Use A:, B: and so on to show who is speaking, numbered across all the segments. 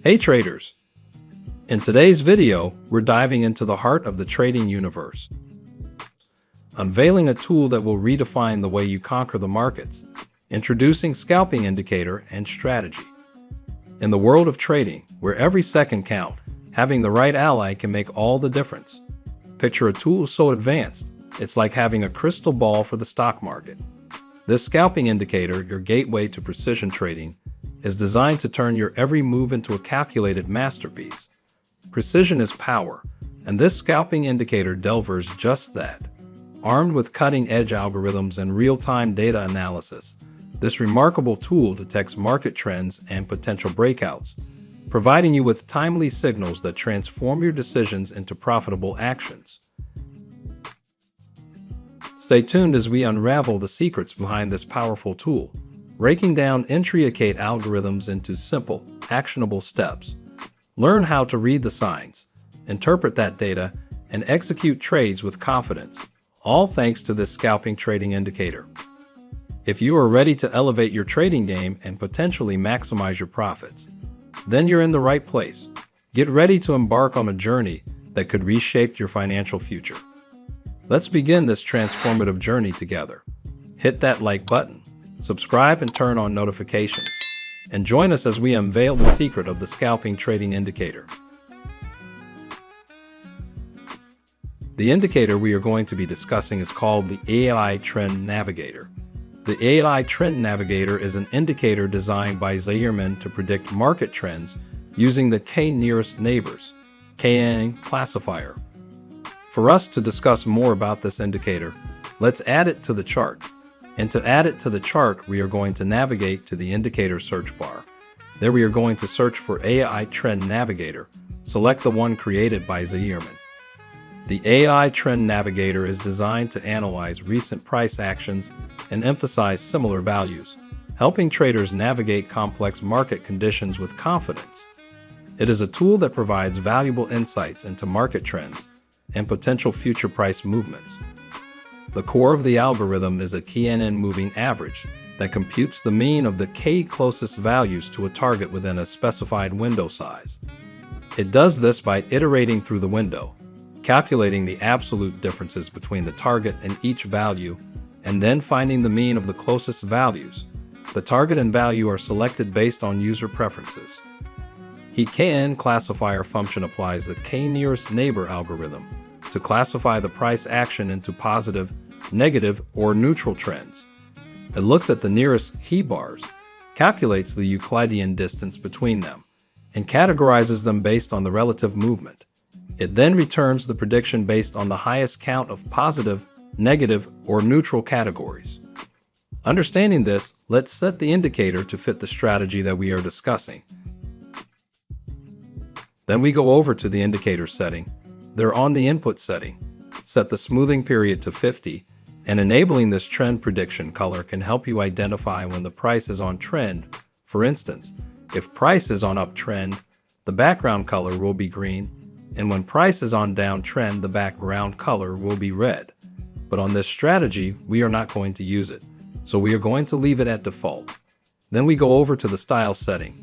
A: Hey traders! In today's video, we're diving into the heart of the trading universe, unveiling a tool that will redefine the way you conquer the markets, introducing Scalping Indicator and Strategy. In the world of trading, where every second counts, having the right ally can make all the difference. Picture a tool so advanced, it's like having a crystal ball for the stock market. This Scalping Indicator, your gateway to precision trading, is designed to turn your every move into a calculated masterpiece. Precision is power, and this Scalping Indicator delivers just that. Armed with cutting-edge algorithms and real-time data analysis, this remarkable tool detects market trends and potential breakouts, providing you with timely signals that transform your decisions into profitable actions. Stay tuned as we unravel the secrets behind this powerful tool, breaking down intricate algorithms into simple, actionable steps. Learn how to read the signs, interpret that data, and execute trades with confidence, all thanks to this Scalping Trading Indicator. If you are ready to elevate your trading game and potentially maximize your profits, then you're in the right place. Get ready to embark on a journey that could reshape your financial future. Let's begin this transformative journey together. Hit that like button, subscribe and turn on notifications, and join us as we unveil the secret of the Scalping Trading Indicator. The indicator we are going to be discussing is called the AI Trend Navigator. The AI Trend Navigator is an indicator designed by Zahirman to predict market trends using the K-nearest neighbors (KN) classifier. For us to discuss more about this indicator, let's add it to the chart. And to add it to the chart, we are going to navigate to the indicator search bar. There we are going to search for AI Trend Navigator. Select the one created by Zahirman. The AI Trend Navigator is designed to analyze recent price actions and emphasize similar values, helping traders navigate complex market conditions with confidence. It is a tool that provides valuable insights into market trends and potential future price movements. The core of the algorithm is a KNN moving average that computes the mean of the K closest values to a target within a specified window size. It does this by iterating through the window, calculating the absolute differences between the target and each value, and then finding the mean of the closest values. The target and value are selected based on user preferences. The KN classifier function applies the K-nearest neighbor algorithm to classify the price action into positive, negative, or neutral trends. It looks at the nearest key bars, calculates the Euclidean distance between them, and categorizes them based on the relative movement. It then returns the prediction based on the highest count of positive, negative, or neutral categories. Understanding this, let's set the indicator to fit the strategy that we are discussing. Then we go over to the indicator setting. They're on the input setting. Set the smoothing period to 50, and enabling this trend prediction color can help you identify when the price is on trend. For instance, if price is on uptrend, the background color will be green, and when price is on downtrend, the background color will be red. But on this strategy, we are not going to use it, so we are going to leave it at default. Then we go over to the style setting.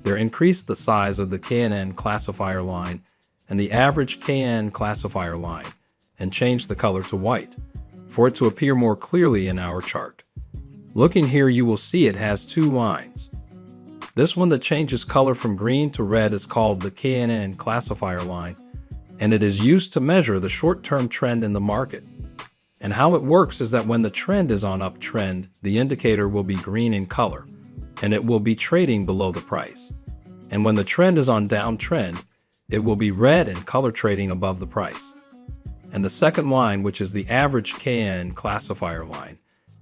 A: There increase the size of the KNN classifier line and the average KN classifier line, and change the color to white, for it to appear more clearly in our chart. Looking here, you will see it has two lines. This one that changes color from green to red is called the KNN classifier line, and it is used to measure the short-term trend in the market. And how it works is that when the trend is on uptrend, the indicator will be green in color, and it will be trading below the price. And when the trend is on downtrend, it will be red and color trading above the price. And the second line, which is the average KN classifier line,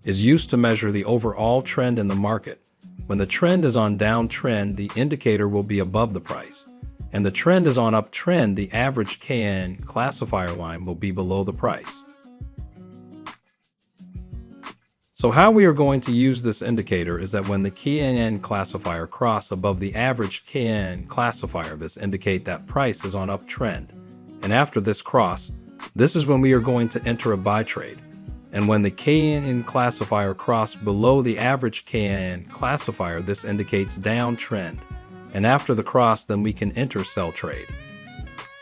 A: is used to measure the overall trend in the market. When the trend is on downtrend, the indicator will be above the price. And the trend is on uptrend, the average KN classifier line will be below the price. So how we are going to use this indicator is that when the KNN classifier cross above the average KN classifier, this indicate that price is on uptrend. And after this cross, this is when we are going to enter a buy trade. And when the KNN classifier cross below the average KNN classifier, this indicates downtrend. and after the cross, then we can enter sell trade.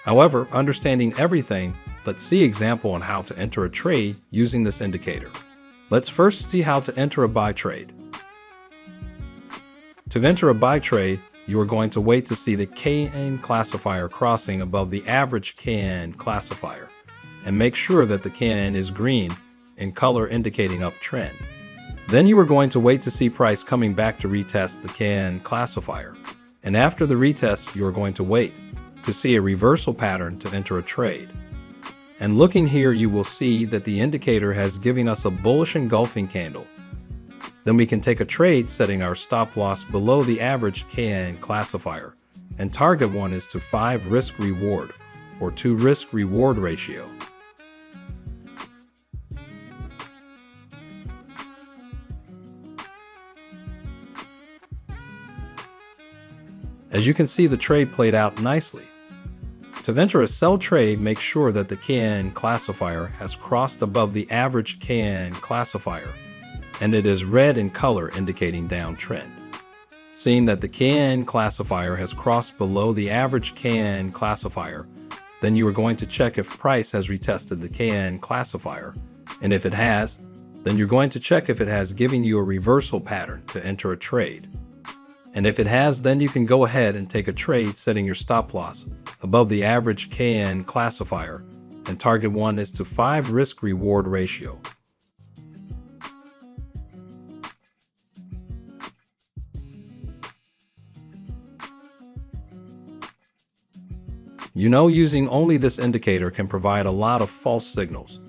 A: However, understanding everything, let's see example on how to enter a trade using this indicator. Let's first see how to enter a buy trade. To enter a buy trade, you are going to wait to see the KN classifier crossing above the average KN classifier, and make sure that the KN is green in color indicating uptrend. Then you are going to wait to see price coming back to retest the KN classifier, and after the retest you are going to wait to see a reversal pattern to enter a trade. And looking here, you will see that the indicator has given us a bullish engulfing candle. Then we can take a trade setting our stop loss below the average KN classifier, and target one is to 5 risk reward or 2 risk reward ratio. As you can see, the trade played out nicely. To enter a sell trade, make sure that the KN classifier has crossed above the average KN classifier, and it is red in color indicating downtrend. Seeing that the KN classifier has crossed below the average KN classifier, then you are going to check if price has retested the KN classifier, and if it has, then you're going to check if it has given you a reversal pattern to enter a trade. And if it has, then you can go ahead and take a trade setting your stop loss above the average KN classifier, and target one is to 5 risk reward ratio. You know, using only this indicator can provide a lot of false signals.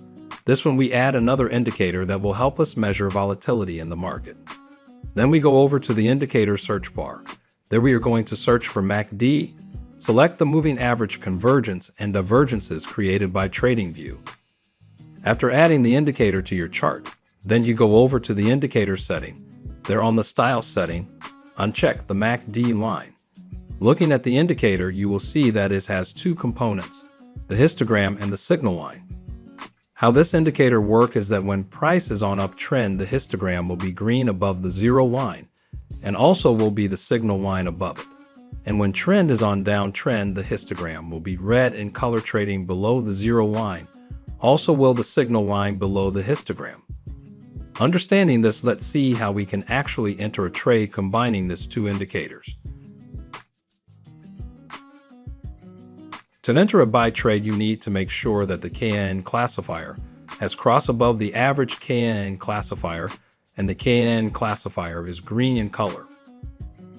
A: This one we add another indicator that will help us measure volatility in the market. Then we go over to the indicator search bar. There we are going to search for MACD, select the moving average convergence and divergences created by TradingView. After adding the indicator to your chart, then you go over to the indicator setting. There on the style setting, uncheck the MACD line. Looking at the indicator, you will see that it has 2 components, the histogram and the signal line. How this indicator works is that when price is on uptrend, the histogram will be green above the 0 line, and also will be the signal line above it. And when trend is on downtrend, the histogram will be red in color trading below the 0 line, also will the signal line below the histogram. Understanding this, let's see how we can actually enter a trade combining these 2 indicators. To enter a buy trade, you need to make sure that the KN classifier has crossed above the average KN classifier and the KN classifier is green in color.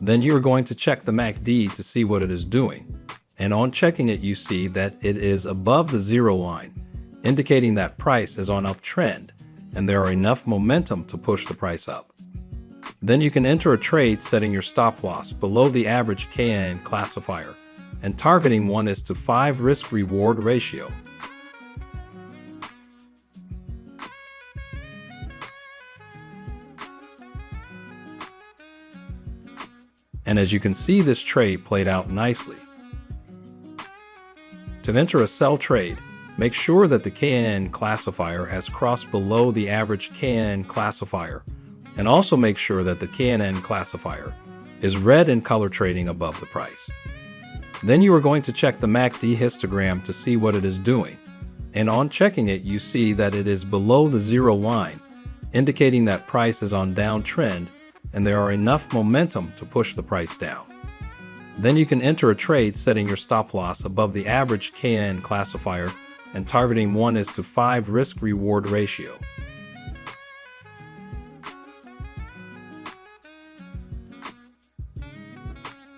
A: Then you are going to check the MACD to see what it is doing. And on checking it, you see that it is above the 0 line, indicating that price is on uptrend and there are enough momentum to push the price up. Then you can enter a trade setting your stop loss below the average KN classifier, and targeting one is to 5 risk reward ratio. And as you can see, this trade played out nicely. To enter a sell trade, make sure that the KN classifier has crossed below the average KN classifier, and also make sure that the KN classifier is red in color trading above the price. Then you are going to check the MACD histogram to see what it is doing, and on checking it, you see that it is below the 0 line, indicating that price is on downtrend and there are enough momentum to push the price down. Then you can enter a trade setting your stop loss above the average KN classifier, and targeting one is to 5 risk reward ratio.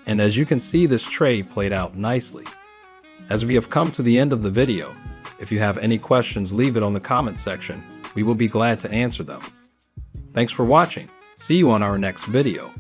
A: And as you can see, this trade played out nicely. As we have come to the end of the video, if you have any questions, leave it on the comment section. We will be glad to answer them. Thanks for watching. See you on our next video.